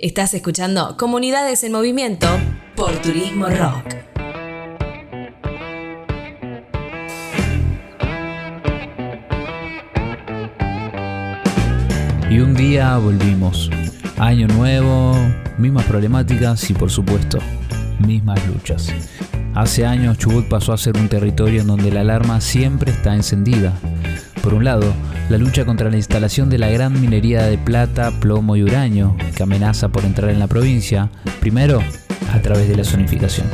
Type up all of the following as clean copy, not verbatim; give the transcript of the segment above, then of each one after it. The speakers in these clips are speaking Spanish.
Estás escuchando Comunidades en Movimiento por Turismo Rock. Y un día volvimos. Año nuevo, mismas problemáticas y por supuesto, mismas luchas. Hace años Chubut pasó a ser un territorio en donde la alarma siempre está encendida. Por un lado, la lucha contra la instalación de la gran minería de plata, plomo y uranio, que amenaza por entrar en la provincia, primero a través de la zonificación.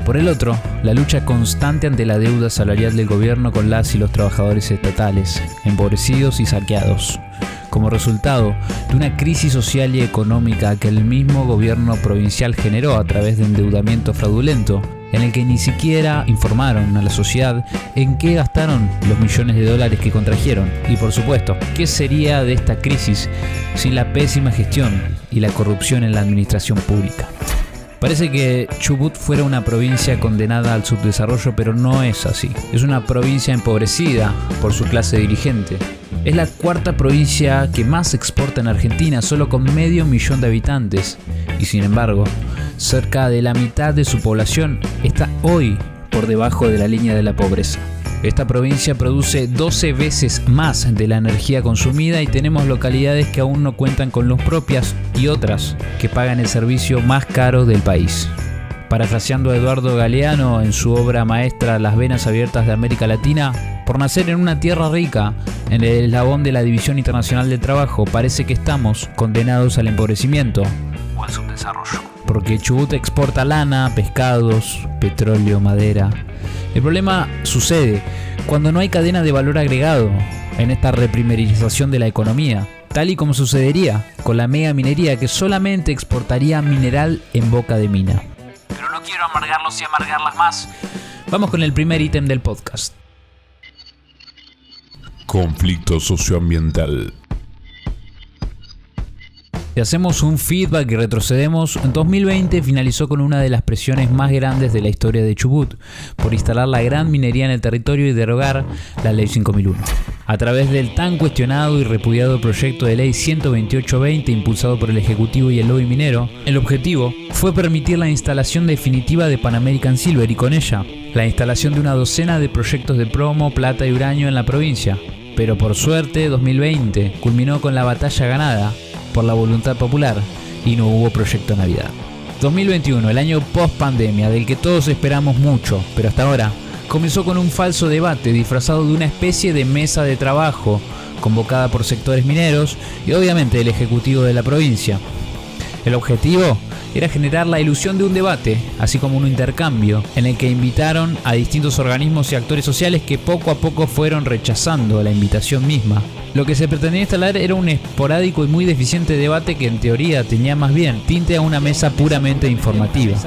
Por el otro, la lucha constante ante la deuda salarial del gobierno con las y los trabajadores estatales, empobrecidos y saqueados, como resultado de una crisis social y económica que el mismo gobierno provincial generó a través de endeudamiento fraudulento, en el que ni siquiera informaron a la sociedad en qué gastaron los millones de dólares que contrajeron. Y por supuesto, ¿qué sería de esta crisis sin la pésima gestión y la corrupción en la administración pública? Parece que Chubut fuera una provincia condenada al subdesarrollo, pero no es así. Es una provincia empobrecida por su clase dirigente. Es la cuarta provincia que más exporta en Argentina, solo con 500.000 de habitantes. Y sin embargo, cerca de la mitad de su población está hoy por debajo de la línea de la pobreza. Esta provincia produce 12 veces más de la energía consumida y tenemos localidades que aún no cuentan con luz propias y otras que pagan el servicio más caro del país. Parafraseando a Eduardo Galeano en su obra maestra Las venas abiertas de América Latina, por nacer en una tierra rica, en el eslabón de la División Internacional del Trabajo, parece que estamos condenados al empobrecimiento o al subdesarrollo. Porque Chubut exporta lana, pescados, petróleo, madera. El problema sucede cuando no hay cadena de valor agregado en esta reprimerización de la economía, tal y como sucedería con la mega minería que solamente exportaría mineral en boca de mina. Pero no quiero amargarlos y amargarlas más. Vamos con el primer ítem del podcast. Conflicto socioambiental. Si hacemos un feedback y retrocedemos, en 2020 finalizó con una de las presiones más grandes de la historia de Chubut por instalar la gran minería en el territorio y derogar la Ley 5001. A través del tan cuestionado y repudiado proyecto de Ley 12820 impulsado por el Ejecutivo y el lobby minero, el objetivo fue permitir la instalación definitiva de Pan American Silver y con ella la instalación de una docena de proyectos de plomo, plata y uranio en la provincia. Pero por suerte 2020 culminó con la batalla ganada por la voluntad popular y no hubo proyecto Navidad. 2021, el año post pandemia del que todos esperamos mucho, pero hasta ahora comenzó con un falso debate disfrazado de una especie de mesa de trabajo convocada por sectores mineros y obviamente el ejecutivo de la provincia. El objetivo era generar la ilusión de un debate, así como un intercambio, en el que invitaron a distintos organismos y actores sociales que poco a poco fueron rechazando la invitación misma. Lo que se pretendía instalar era un esporádico y muy deficiente debate que en teoría tenía más bien tinte a una mesa puramente informativa.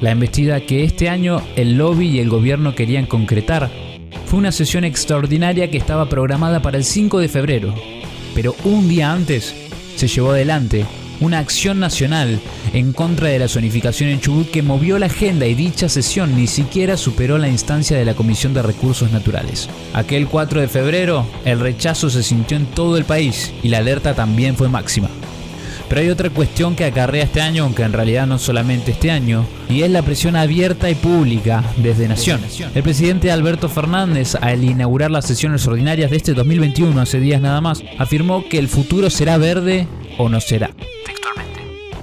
La embestida que este año el lobby y el gobierno querían concretar fue una sesión extraordinaria que estaba programada para el 5 de febrero, pero un día antes se llevó adelante una acción nacional en contra de la zonificación en Chubut que movió la agenda y dicha sesión ni siquiera superó la instancia de la Comisión de Recursos Naturales. Aquel 4 de febrero, el rechazo se sintió en todo el país y la alerta también fue máxima. Pero hay otra cuestión que acarrea este año, aunque en realidad no solamente este año, y es la presión abierta y pública desde Nación. El presidente Alberto Fernández, al inaugurar las sesiones ordinarias de este 2021, hace días nada más, afirmó que el futuro será verde o no será.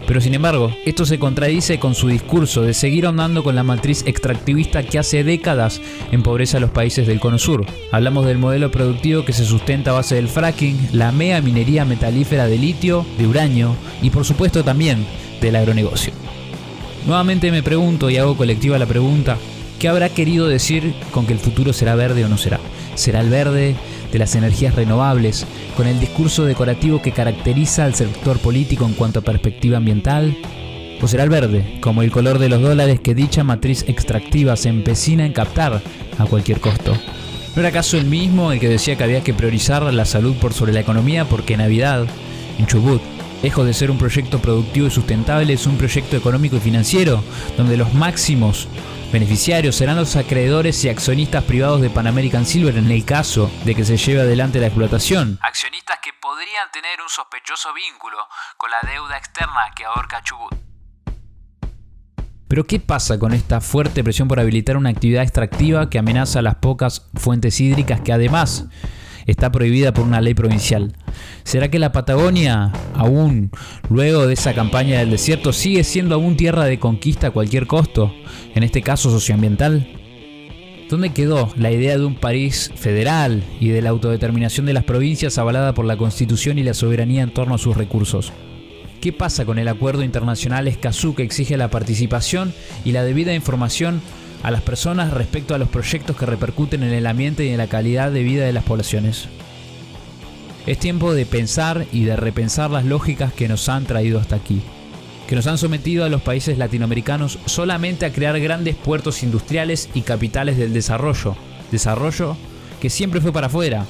Pero sin embargo, esto se contradice con su discurso de seguir ahondando con la matriz extractivista que hace décadas empobrece a los países del Cono Sur. Hablamos del modelo productivo que se sustenta a base del fracking, la mega minería metalífera de litio, de uranio y por supuesto también del agronegocio. Nuevamente me pregunto y hago colectiva la pregunta, ¿qué habrá querido decir con que el futuro será verde o no será? ¿Será el verde de las energías renovables, con el discurso decorativo que caracteriza al sector político en cuanto a perspectiva ambiental? ¿O será el verde, como el color de los dólares que dicha matriz extractiva se empecina en captar a cualquier costo? ¿No era acaso el mismo el que decía que había que priorizar la salud por sobre la economía porque Navidad, en Chubut, Lejos de ser un proyecto productivo y sustentable, es un proyecto económico y financiero, donde los máximos beneficiarios serán los acreedores y accionistas privados de Pan American Silver en el caso de que se lleve adelante la explotación. Accionistas que podrían tener un sospechoso vínculo con la deuda externa que ahorca Chubut. Pero ¿qué pasa con esta fuerte presión por habilitar una actividad extractiva que amenaza las pocas fuentes hídricas que además está prohibida por una ley provincial? ¿Será que la Patagonia, aún luego de esa campaña del desierto, sigue siendo aún tierra de conquista a cualquier costo, en este caso socioambiental? ¿Dónde quedó la idea de un país federal y de la autodeterminación de las provincias avalada por la Constitución y la soberanía en torno a sus recursos? ¿Qué pasa con el acuerdo internacional Escazú que exige la participación y la debida información a las personas respecto a los proyectos que repercuten en el ambiente y en la calidad de vida de las poblaciones? Es tiempo de pensar y de repensar las lógicas que nos han traído hasta aquí, que nos han sometido a los países latinoamericanos solamente a crear grandes puertos industriales y capitales del desarrollo que siempre fue para afuera.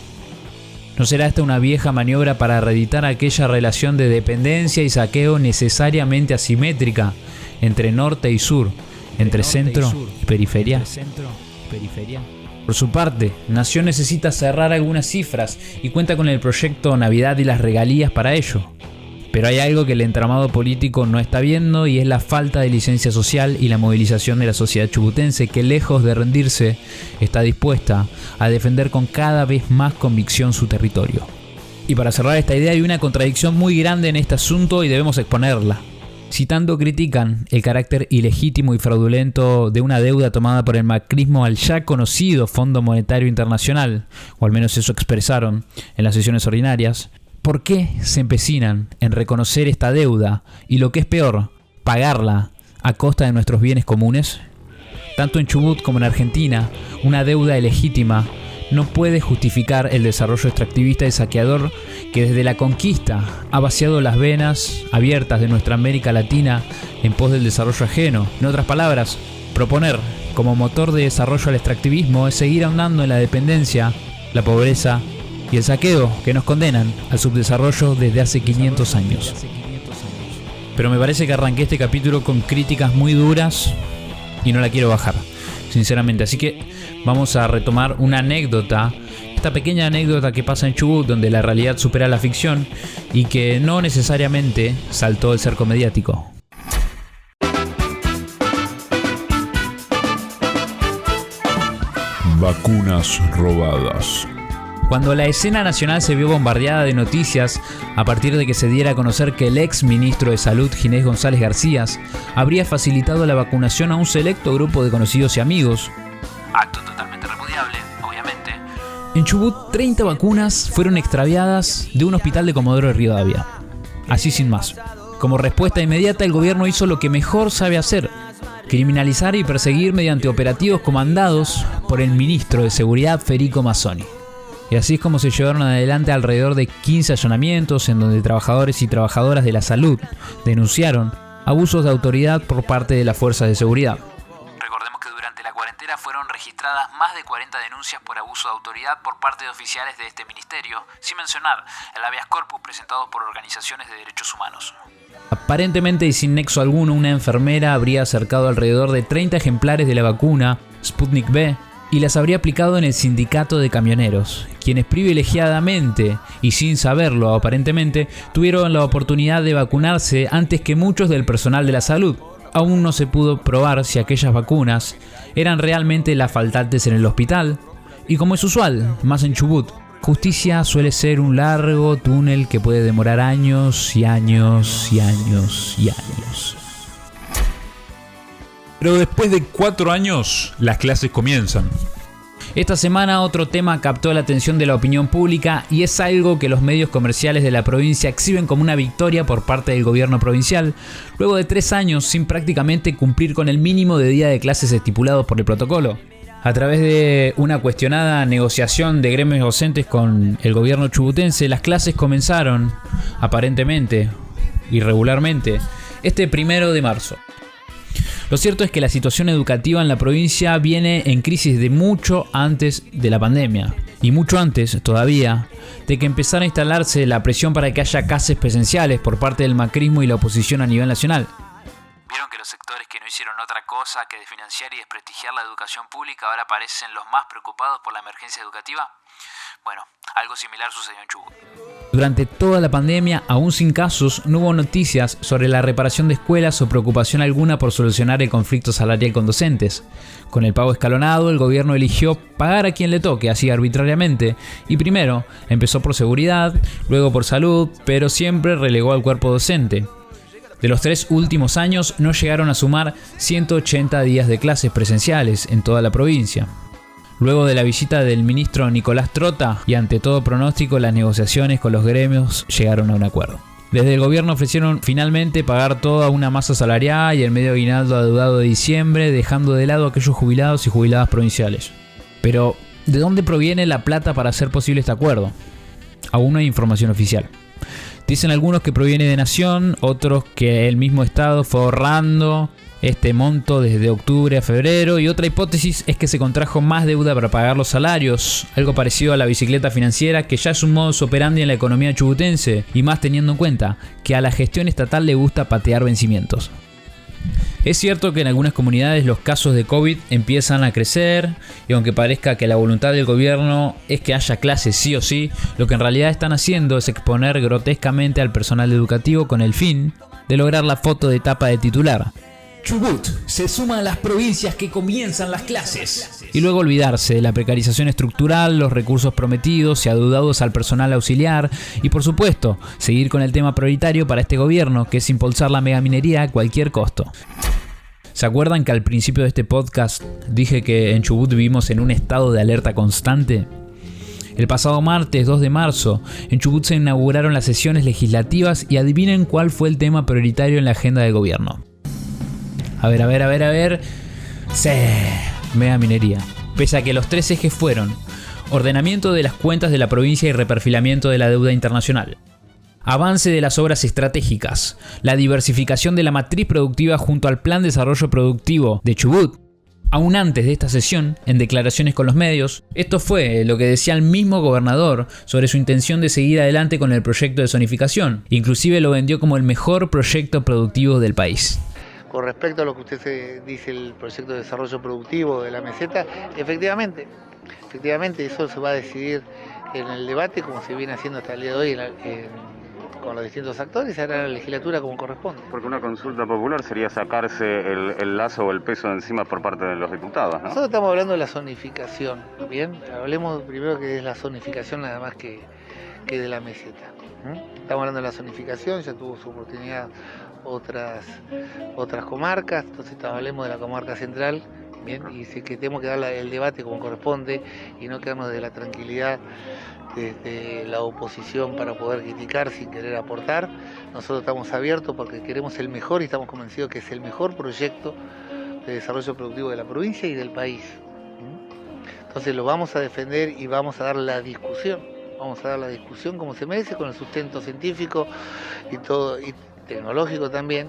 ¿No será esta una vieja maniobra para reeditar aquella relación de dependencia y saqueo necesariamente asimétrica entre norte y sur, entre centro y periferia? Por su parte, Nación necesita cerrar algunas cifras y cuenta con el proyecto Navidad y las regalías para ello. Pero hay algo que el entramado político no está viendo y es la falta de licencia social y la movilización de la sociedad chubutense que, lejos de rendirse, está dispuesta a defender con cada vez más convicción su territorio. Y para cerrar esta idea, hay una contradicción muy grande en este asunto y debemos exponerla. Si tanto critican el carácter ilegítimo y fraudulento de una deuda tomada por el macrismo al ya conocido Fondo Monetario Internacional, o al menos eso expresaron en las sesiones ordinarias, ¿por qué se empecinan en reconocer esta deuda y, lo que es peor, pagarla a costa de nuestros bienes comunes? Tanto en Chubut como en Argentina, una deuda ilegítima no puede justificar el desarrollo extractivista y saqueador que desde la conquista ha vaciado las venas abiertas de nuestra América Latina en pos del desarrollo ajeno. En otras palabras, proponer como motor de desarrollo al extractivismo es seguir ahondando en la dependencia, la pobreza y el saqueo que nos condenan al subdesarrollo desde hace 500 años. Pero me parece que arranqué este capítulo con críticas muy duras y no la quiero bajar, sinceramente. Así que vamos a retomar una anécdota, esta pequeña anécdota que pasa en Chubut, donde la realidad supera la ficción y que no necesariamente saltó el cerco mediático. Vacunas robadas. Cuando la escena nacional se vio bombardeada de noticias a partir de que se diera a conocer que el ex ministro de Salud, Ginés González García, habría facilitado la vacunación a un selecto grupo de conocidos y amigos, acto totalmente repudiable, obviamente, en Chubut 30 vacunas fueron extraviadas de un hospital de Comodoro Rivadavia. Así sin más. Como respuesta inmediata, el gobierno hizo lo que mejor sabe hacer: criminalizar y perseguir mediante operativos comandados por el ministro de Seguridad, Federico Mazzoni. Y así es como se llevaron adelante alrededor de 15 allanamientos en donde trabajadores y trabajadoras de la salud denunciaron abusos de autoridad por parte de las fuerzas de seguridad. Recordemos que durante la cuarentena fueron registradas más de 40 denuncias por abuso de autoridad por parte de oficiales de este ministerio, sin mencionar el habeas corpus presentado por organizaciones de derechos humanos. Aparentemente y sin nexo alguno, una enfermera habría acercado alrededor de 30 ejemplares de la vacuna Sputnik V y las habría aplicado en el sindicato de camioneros, quienes privilegiadamente y sin saberlo aparentemente tuvieron la oportunidad de vacunarse antes que muchos del personal de la salud. Aún no se pudo probar si aquellas vacunas eran realmente las faltantes en el hospital, y como es usual, más en Chubut, justicia suele ser un largo túnel que puede demorar años y años y años y años. Pero después de 4 años, las clases comienzan. Esta semana otro tema captó la atención de la opinión pública y es algo que los medios comerciales de la provincia exhiben como una victoria por parte del gobierno provincial, luego de 3 años sin prácticamente cumplir con el mínimo de día de clases estipulado por el protocolo. A través de una cuestionada negociación de gremios docentes con el gobierno chubutense, las clases comenzaron, aparentemente, irregularmente, este 1 de marzo. Lo cierto es que la situación educativa en la provincia viene en crisis de mucho antes de la pandemia. Y mucho antes, todavía, de que empezara a instalarse la presión para que haya clases presenciales por parte del macrismo y la oposición a nivel nacional. ¿Vieron que los sectores que no hicieron otra cosa que desfinanciar y desprestigiar la educación pública ahora parecen los más preocupados por la emergencia educativa? Bueno, algo similar sucedió en Chubut. Durante toda la pandemia, aún sin casos, no hubo noticias sobre la reparación de escuelas o preocupación alguna por solucionar el conflicto salarial con docentes. Con el pago escalonado, el gobierno eligió pagar a quien le toque, así arbitrariamente, y primero empezó por seguridad, luego por salud, pero siempre relegó al cuerpo docente. De los 3 últimos años no llegaron a sumar 180 días de clases presenciales en toda la provincia. Luego de la visita del ministro Nicolás Trota y ante todo pronóstico, las negociaciones con los gremios llegaron a un acuerdo. Desde el gobierno ofrecieron finalmente pagar toda una masa salarial y el medio aguinaldo adeudado de diciembre, dejando de lado a aquellos jubilados y jubiladas provinciales. Pero, ¿de dónde proviene la plata para hacer posible este acuerdo? Aún no hay información oficial. Dicen algunos que proviene de Nación, otros que el mismo Estado fue ahorrando este monto desde octubre a febrero, y otra hipótesis es que se contrajo más deuda para pagar los salarios, algo parecido a la bicicleta financiera, que ya es un modus operandi en la economía chubutense, y más teniendo en cuenta que a la gestión estatal le gusta patear vencimientos. Es cierto que en algunas comunidades los casos de COVID empiezan a crecer, y aunque parezca que la voluntad del gobierno es que haya clases sí o sí, lo que en realidad están haciendo es exponer grotescamente al personal educativo con el fin de lograr la foto de tapa de titular. Chubut se suma a las provincias que comienzan las clases. Y luego olvidarse de la precarización estructural, los recursos prometidos y adeudados al personal auxiliar, y por supuesto, seguir con el tema prioritario para este gobierno, que es impulsar la megaminería a cualquier costo. ¿Se acuerdan que al principio de este podcast dije que en Chubut vivimos en un estado de alerta constante? El pasado martes 2 de marzo, en Chubut se inauguraron las sesiones legislativas y adivinen cuál fue el tema prioritario en la agenda del gobierno. A ver. Sí, mega minería. Pese a que los 3 ejes fueron: ordenamiento de las cuentas de la provincia y reperfilamiento de la deuda internacional, avance de las obras estratégicas, la diversificación de la matriz productiva junto al Plan de Desarrollo Productivo de Chubut. Aún antes de esta sesión, en declaraciones con los medios, esto fue lo que decía el mismo gobernador sobre su intención de seguir adelante con el proyecto de zonificación. Inclusive lo vendió como el mejor proyecto productivo del país. Con respecto a lo que usted dice, el proyecto de desarrollo productivo de la meseta, efectivamente eso se va a decidir en el debate, como se viene haciendo hasta el día de hoy con los distintos actores, se hará la legislatura como corresponde. Porque una consulta popular sería sacarse el lazo o el peso de encima por parte de los diputados, ¿no? Nosotros estamos hablando de la zonificación, ¿bien? Hablemos primero que es la zonificación nada más que de la meseta. Estamos hablando de la zonificación, ya tuvo su oportunidad otras comarcas, entonces hablemos de la comarca central, bien, y sí que tenemos que dar el debate como corresponde y no quedarnos de la tranquilidad desde la oposición para poder criticar sin querer aportar. Nosotros estamos abiertos porque queremos el mejor y estamos convencidos que es el mejor proyecto de desarrollo productivo de la provincia y del país. Entonces lo vamos a defender y vamos a dar la discusión. Vamos a dar la discusión como se merece, con el sustento científico y todo, y tecnológico también,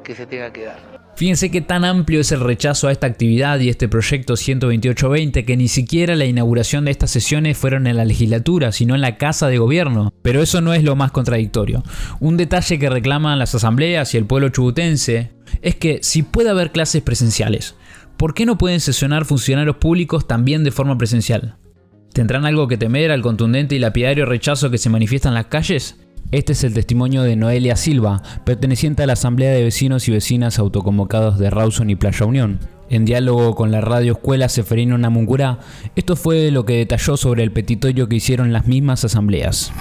que se tenga que dar. Fíjense qué tan amplio es el rechazo a esta actividad y este proyecto 12820 que ni siquiera la inauguración de estas sesiones fueron en la legislatura, sino en la Casa de Gobierno. Pero eso no es lo más contradictorio. Un detalle que reclaman las asambleas y el pueblo chubutense es que si puede haber clases presenciales, ¿por qué no pueden sesionar funcionarios públicos también de forma presencial? ¿Tendrán algo que temer al contundente y lapidario rechazo que se manifiesta en las calles? Este es el testimonio de Noelia Silva, perteneciente a la Asamblea de Vecinos y Vecinas Autoconvocados de Rawson y Playa Unión. En diálogo con la radio escuela Seferino Namuncurá, esto fue lo que detalló sobre el petitorio que hicieron las mismas asambleas.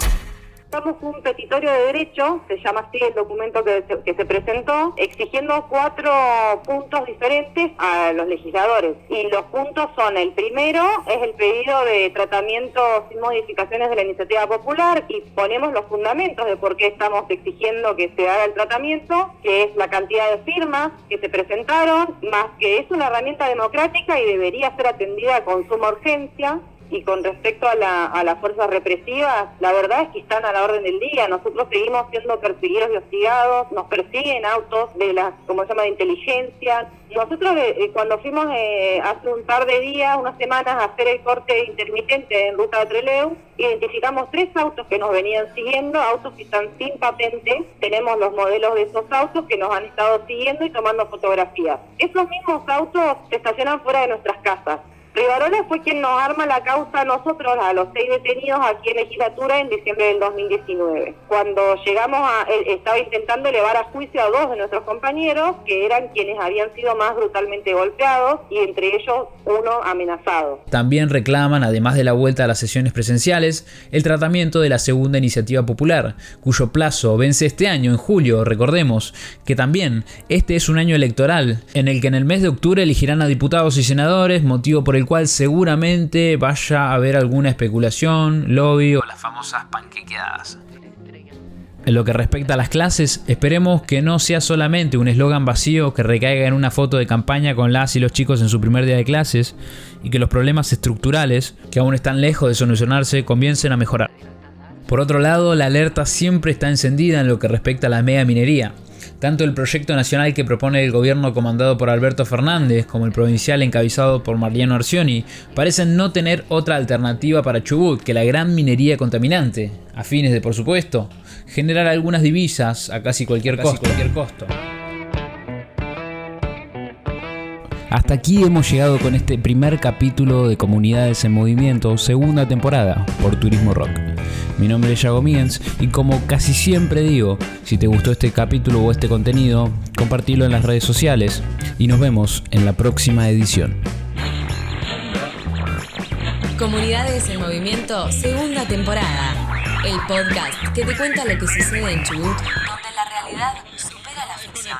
Presentamos un petitorio de derecho, se llama así el documento que se presentó, exigiendo 4 puntos diferentes a los legisladores. Y los puntos son: el primero es el pedido de tratamiento sin modificaciones de la iniciativa popular, y ponemos los fundamentos de por qué estamos exigiendo que se haga el tratamiento, que es la cantidad de firmas que se presentaron, más que es una herramienta democrática y debería ser atendida con suma urgencia. Y con respecto a las fuerzas represivas, la verdad es que están a la orden del día. Nosotros seguimos siendo perseguidos y hostigados, nos persiguen autos de de inteligencia. Nosotros cuando fuimos hace un par de días, unas semanas, a hacer el corte intermitente en ruta de Trelew, identificamos 3 autos que nos venían siguiendo, autos que están sin patente. Tenemos los modelos de esos autos que nos han estado siguiendo y tomando fotografías. Esos mismos autos se estacionan fuera de nuestras casas. Rivarola fue quien nos arma la causa a nosotros, a los 6 detenidos aquí en Legislatura en diciembre del 2019. Cuando llegamos él estaba intentando elevar a juicio a 2 de nuestros compañeros, que eran quienes habían sido más brutalmente golpeados, y entre ellos uno amenazado. También reclaman, además de la vuelta a las sesiones presenciales, el tratamiento de la segunda iniciativa popular, cuyo plazo vence este año, en julio. Recordemos que también este es un año electoral, en el que en el mes de octubre elegirán a diputados y senadores, motivo por el cual seguramente vaya a haber alguna especulación, lobby o las famosas panquequeadas. En lo que respecta a las clases, esperemos que no sea solamente un eslogan vacío que recaiga en una foto de campaña con las y los chicos en su primer día de clases, y que los problemas estructurales, que aún están lejos de solucionarse, comiencen a mejorar. Por otro lado, la alerta siempre está encendida en lo que respecta a la mega minería. Tanto el proyecto nacional que propone el gobierno comandado por Alberto Fernández como el provincial encabezado por Mariano Arcioni parecen no tener otra alternativa para Chubut que la gran minería contaminante, a fines de, por supuesto, generar algunas divisas a casi cualquier costo. Hasta aquí hemos llegado con este primer capítulo de Comunidades en Movimiento, segunda temporada, por Turismo Rock. Mi nombre es Yago Miens y como casi siempre digo, si te gustó este capítulo o este contenido, compartilo en las redes sociales y nos vemos en la próxima edición. Comunidades en Movimiento, segunda temporada. El podcast que te cuenta lo que sucede en Chubut, donde la realidad supera la ficción.